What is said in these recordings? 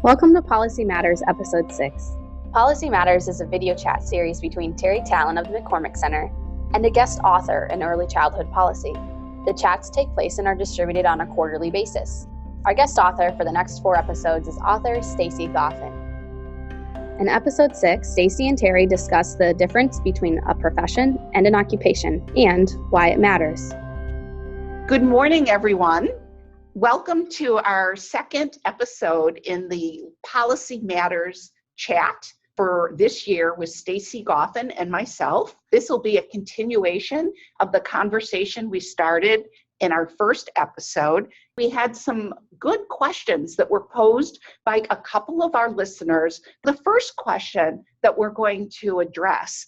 Welcome to Policy Matters, Episode 6. Policy Matters is a video chat series between Teri Talan of the McCormick Center and a guest author in early childhood policy. The chats take place and are distributed on a quarterly basis. Our guest author for the next 4 episodes is author Stacie Goffin. In Episode 6, Stacie and Teri discuss the difference between a profession and an occupation and why it matters. Good morning, everyone. Welcome to our second episode in the Policy Matters chat for this year with Stacie Goffin and myself. This will be a continuation of the conversation we started in our first episode. We had some good questions that were posed by a couple of our listeners. The first question that we're going to address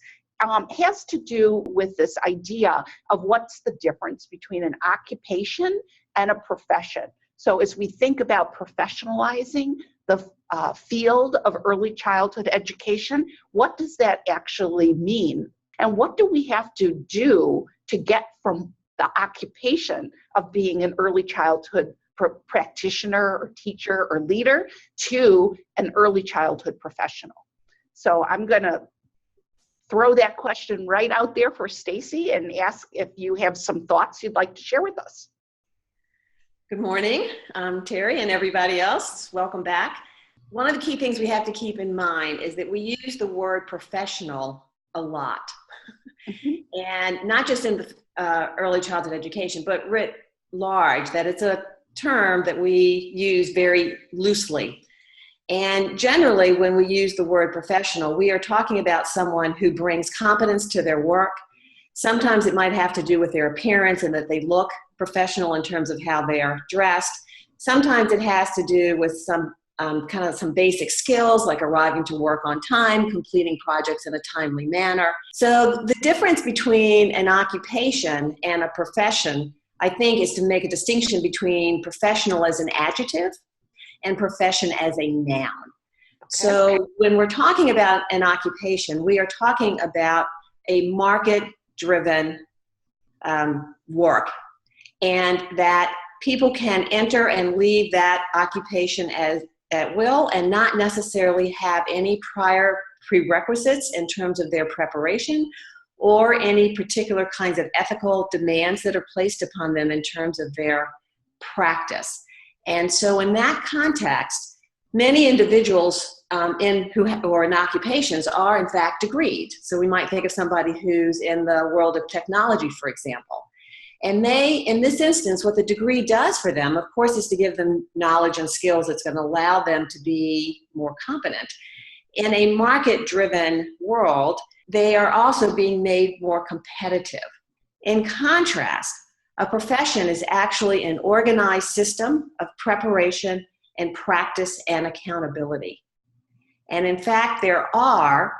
has to do with this idea of what's the difference between an occupation and a profession. So as we think about professionalizing the field of early childhood education, what does that actually mean? And what do we have to do to get from the occupation of being an early childhood practitioner or teacher or leader to an early childhood professional? So I'm going to throw that question right out there for Stacie and ask if you have some thoughts you'd like to share with us. Good morning, Teri and everybody else. Welcome back. One of the key things we have to keep in mind is that we use the word professional a lot. And not just in early childhood education, but writ large, that it's a term that we use very loosely. And generally, when we use the word professional, we are talking about someone who brings competence to their work. Sometimes it might have to do with their appearance and that they look professional in terms of how they are dressed. Sometimes it has to do with some some basic skills like arriving to work on time, completing projects in a timely manner. So the difference between an occupation and a profession, I think, is to make a distinction between professional as an adjective and profession as a noun. So when we're talking about an occupation, we are talking about a market-driven work, and that people can enter and leave that occupation at will and not necessarily have any prior prerequisites in terms of their preparation or any particular kinds of ethical demands that are placed upon them in terms of their practice. And so in that context, many individuals who are in occupations are in fact degreed. So we might think of somebody who's in the world of technology, for example. And they, in this instance, what the degree does for them, of course, is to give them knowledge and skills that's going to allow them to be more competent. In a market-driven world, they are also being made more competitive. In contrast, a profession is actually an organized system of preparation and practice and accountability. And in fact, there are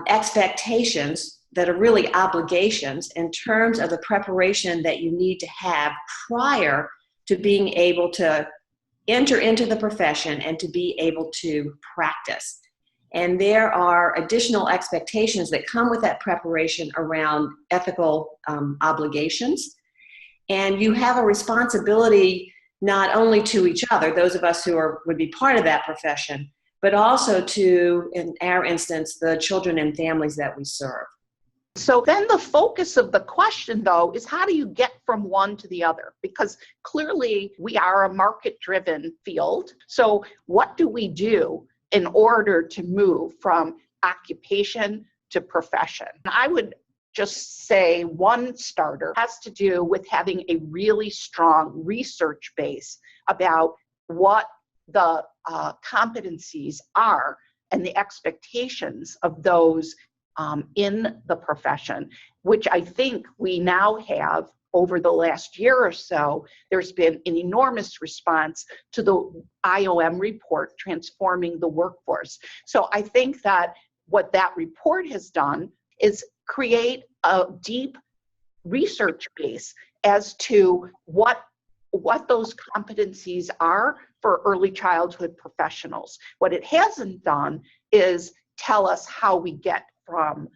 expectations that are really obligations in terms of the preparation that you need to have prior to being able to enter into the profession and to be able to practice. And there are additional expectations that come with that preparation around ethical obligations. And you have a responsibility not only to each other, those of us who would be part of that profession, but also to, in our instance, the children and families that we serve. So then the focus of the question, though, is how do you get from one to the other? Because clearly we are a market-driven field. So what do we do in order to move from occupation to profession? I would just say one starter has to do with having a really strong research base about what the competencies are and the expectations of those in the profession, which I think we now have over the last year or so. There's been an enormous response to the IOM report, Transforming the Workforce. So I think that what that report has done is create a deep research base as to what those competencies are for early childhood professionals. What it hasn't done is tell us how we get from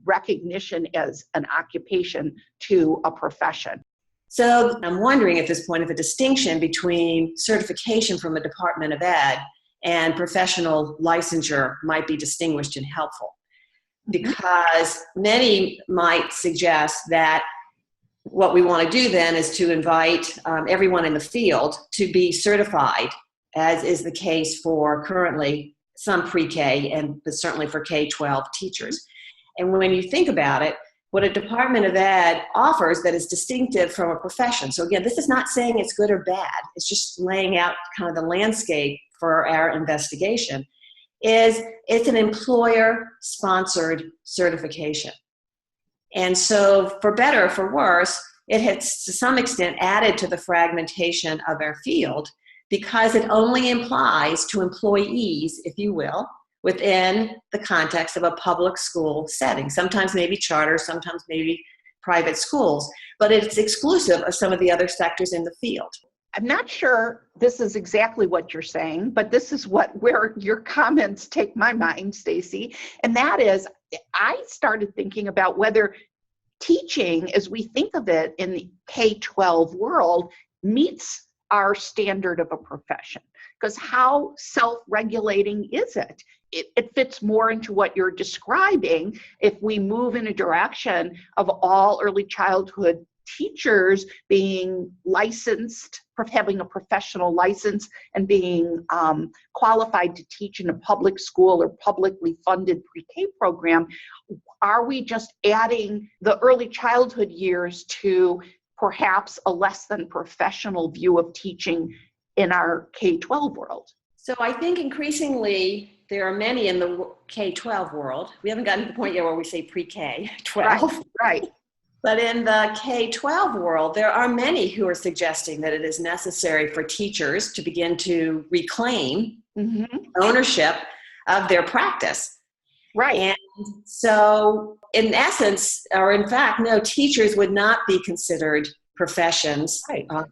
recognition as an occupation to a profession. So I'm wondering at this point if a distinction between certification from a Department of Ed and professional licensure might be distinguished and helpful. Because many might suggest that what we want to do then is to invite everyone in the field to be certified, as is the case for currently some pre-K and certainly for K-12 teachers. And when you think about it, what a Department of Ed offers that is distinctive from a profession. So again, this is not saying it's good or bad. It's just laying out kind of the landscape for our investigation. It's an employer-sponsored certification. And so for better or for worse, it has to some extent added to the fragmentation of our field because it only applies to employees, if you will, within the context of a public school setting. Sometimes maybe charter, sometimes maybe private schools, but it's exclusive of some of the other sectors in the field. I'm not sure this is exactly what you're saying, but this is where your comments take my mind, Stacie. And that is, I started thinking about whether teaching, as we think of it in the K-12 world, meets our standard of a profession. Because how self-regulating is it? It fits more into what you're describing if we move in a direction of all early childhood teachers being licensed, having a professional license, and being qualified to teach in a public school or publicly funded pre-K program. Are we just adding the early childhood years to perhaps a less than professional view of teaching in our K-12 world? So I think increasingly there are many in the K-12 world. We haven't gotten to the point yet where we say pre-K 12. Right. But in the K-12 world, there are many who are suggesting that it is necessary for teachers to begin to reclaim ownership of their practice. Right. And so in essence, or in fact, no, teachers would not be considered professions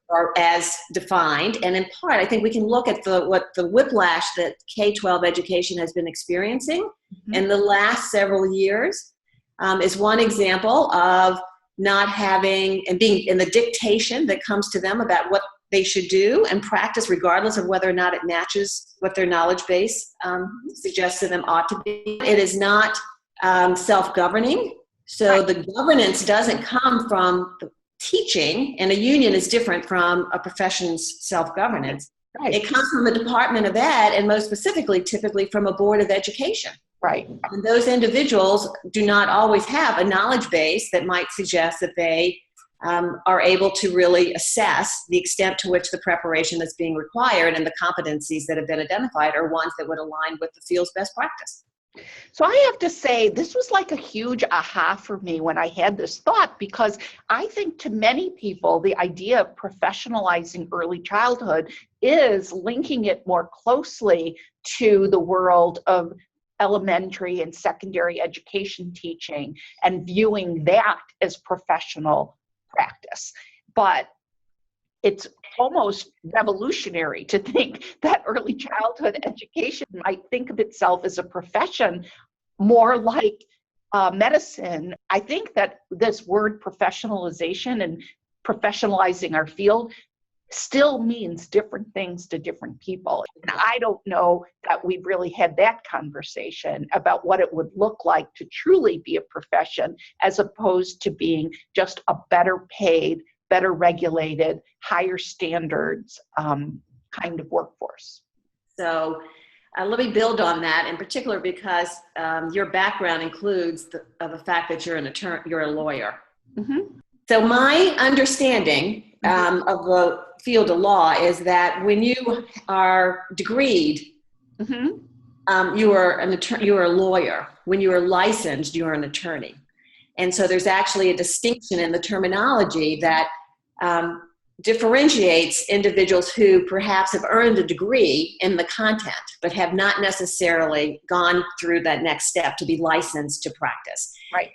or as defined. And in part, I think we can look at what the whiplash that K-12 education has been experiencing in the last several years is one example of not having and being in the dictation that comes to them about what they should do and practice regardless of whether or not it matches what their knowledge base suggests to them ought to be. It is not self-governing. So the governance doesn't come from the teaching, and a union is different from a profession's self-governance. Right. It comes from the Department of Ed, and most specifically, typically from a Board of Education. Right. And those individuals do not always have a knowledge base that might suggest that they are able to really assess the extent to which the preparation that's being required and the competencies that have been identified are ones that would align with the field's best practice. So I have to say, this was like a huge aha for me when I had this thought, because I think to many people, the idea of professionalizing early childhood is linking it more closely to the world of elementary and secondary education teaching and viewing that as professional practice. But it's almost revolutionary to think that early childhood education might think of itself as a profession more like medicine. I think that this word professionalization and professionalizing our field still means different things to different people. And I don't know that we've really had that conversation about what it would look like to truly be a profession as opposed to being just a better paid, better regulated, higher standards kind of workforce. So let me build on that in particular because your background includes the fact that you're an attorney, you're a lawyer. So my understanding of the field of law is that when you are degreed, you are an attorney, you are a lawyer. When you are licensed, you are an attorney. And so there's actually a distinction in the terminology that differentiates individuals who perhaps have earned a degree in the content, but have not necessarily gone through that next step to be licensed to practice. Right.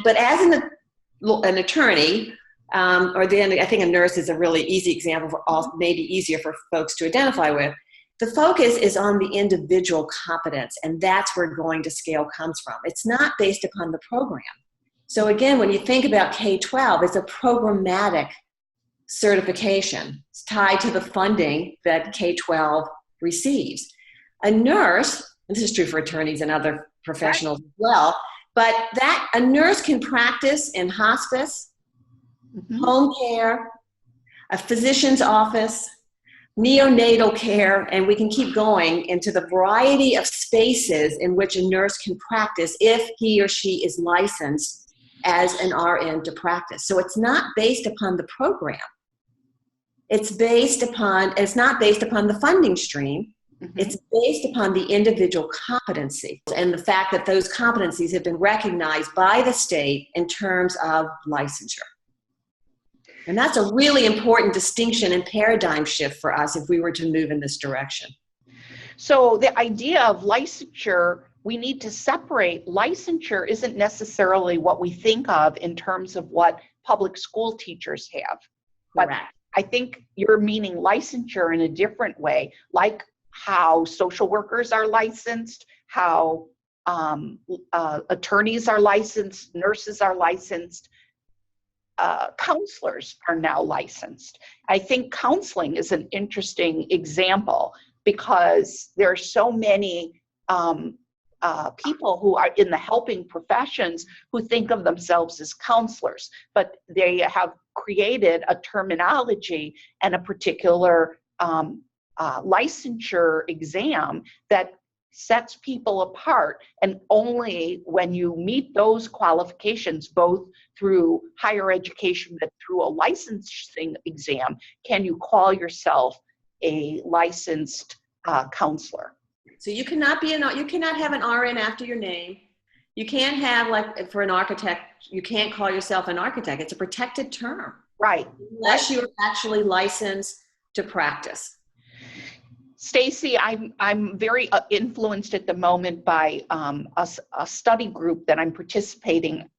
But as an attorney, or then I think a nurse is a really easy example, for all, maybe easier for folks to identify with. The focus is on the individual competence, and that's where going to scale comes from. It's not based upon the program. So again, when you think about K-12, it's a programmatic certification. It's tied to the funding that K-12 receives. A nurse, and this is true for attorneys and other professionals as well, but that a nurse can practice in hospice, home care, a physician's office, neonatal care, and we can keep going into the variety of spaces in which a nurse can practice if he or she is licensed as an RN to practice. So it's not based upon the program. It's not based upon the funding stream. It's based upon the individual competency and the fact that those competencies have been recognized by the state in terms of licensure. And that's a really important distinction and paradigm shift for us if we were to move in this direction. So the idea of licensure, we need to separate. Licensure isn't necessarily what we think of in terms of what public school teachers have. But Correct. I think you're meaning licensure in a different way, like how social workers are licensed, how attorneys are licensed, nurses are licensed, counselors are now licensed. I think counseling is an interesting example because there are so many people who are in the helping professions who think of themselves as counselors, but they have created a terminology and a particular licensure exam that sets people apart, and only when you meet those qualifications, both through higher education but through a licensing exam, can you call yourself a licensed counselor. So you cannot have an RN after your name. You can't have, like for an architect, you can't call yourself an architect. It's a protected term. Right. Unless you're actually licensed to practice. Stacie, I'm very influenced at the moment by a study group that I'm participating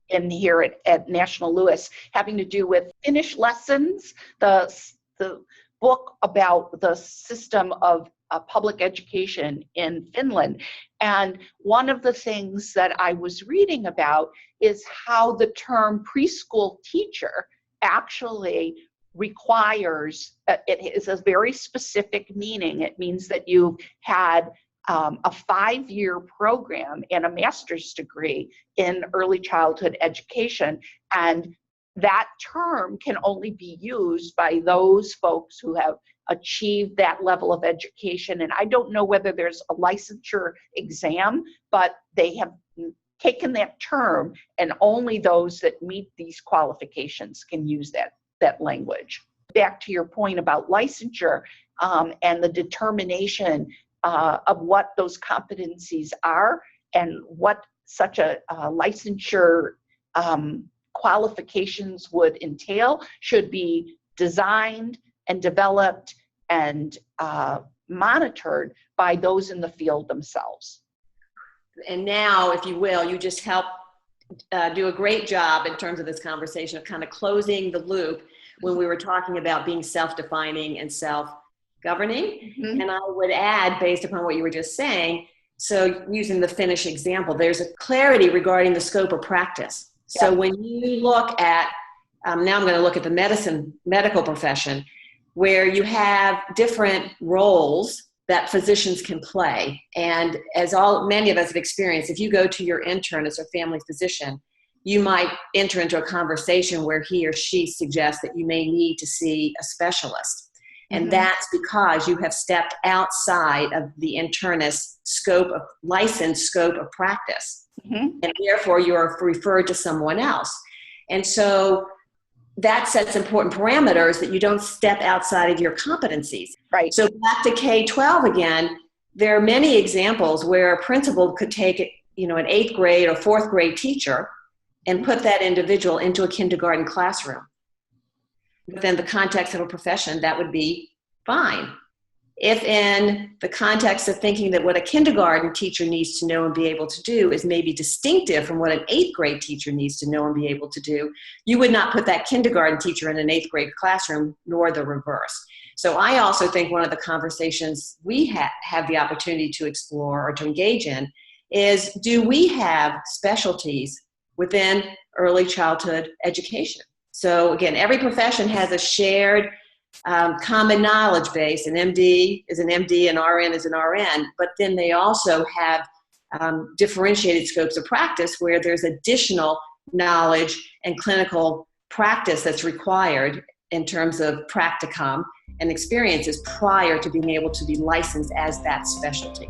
in here at National Louis, having to do with Finnish Lessons, the book about the system of public education in Finland. And one of the things that I was reading about is how the term preschool teacher actually requires, it is a very specific meaning. It means that you've had a 5-year program and a master's degree in early childhood education. And that term can only be used by those folks who have achieved that level of education. And I don't know whether there's a licensure exam, but they have taken that term, and only those that meet these qualifications can use that language. Back to your point about licensure and the determination of what those competencies are and what such a licensure qualifications would entail should be designed and developed and monitored by those in the field themselves. And now, if you will, you just help do a great job in terms of this conversation of kind of closing the loop when we were talking about being self-defining and self-governing. Mm-hmm. And I would add, based upon what you were just saying, so using the Finnish example, there's a clarity regarding the scope of practice. Yep. So when you look at, now I'm going to look at the medical profession, where you have different roles that physicians can play. And as many of us have experienced, if you go to your internist or family physician, you might enter into a conversation where he or she suggests that you may need to see a specialist. And mm-hmm. that's because you have stepped outside of the internist's licensed scope of practice. Mm-hmm. And therefore you are referred to someone else. And so that sets important parameters that you don't step outside of your competencies. Right. So back to K-12 again, there are many examples where a principal could take an 8th grade or 4th grade teacher and put that individual into a kindergarten classroom. Within the context of a profession, that would be fine. If in the context of thinking that what a kindergarten teacher needs to know and be able to do is maybe distinctive from what an 8th grade teacher needs to know and be able to do, you would not put that kindergarten teacher in an 8th grade classroom, nor the reverse. So I also think one of the conversations we have the opportunity to explore or to engage in is, do we have specialties within early childhood education? So again, every profession has a shared common knowledge base. An MD is an MD, an RN is an RN, but then they also have differentiated scopes of practice where there's additional knowledge and clinical practice that's required in terms of practicum and experiences prior to being able to be licensed as that specialty.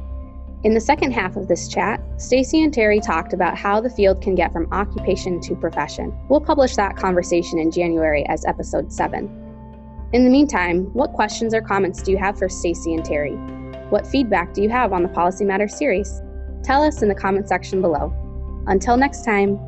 In the second half of this chat, Stacie and Teri talked about how the field can get from occupation to profession. We'll publish that conversation in January as episode 7. In the meantime, what questions or comments do you have for Stacie and Teri? What feedback do you have on the Policy Matters series? Tell us in the comment section below. Until next time.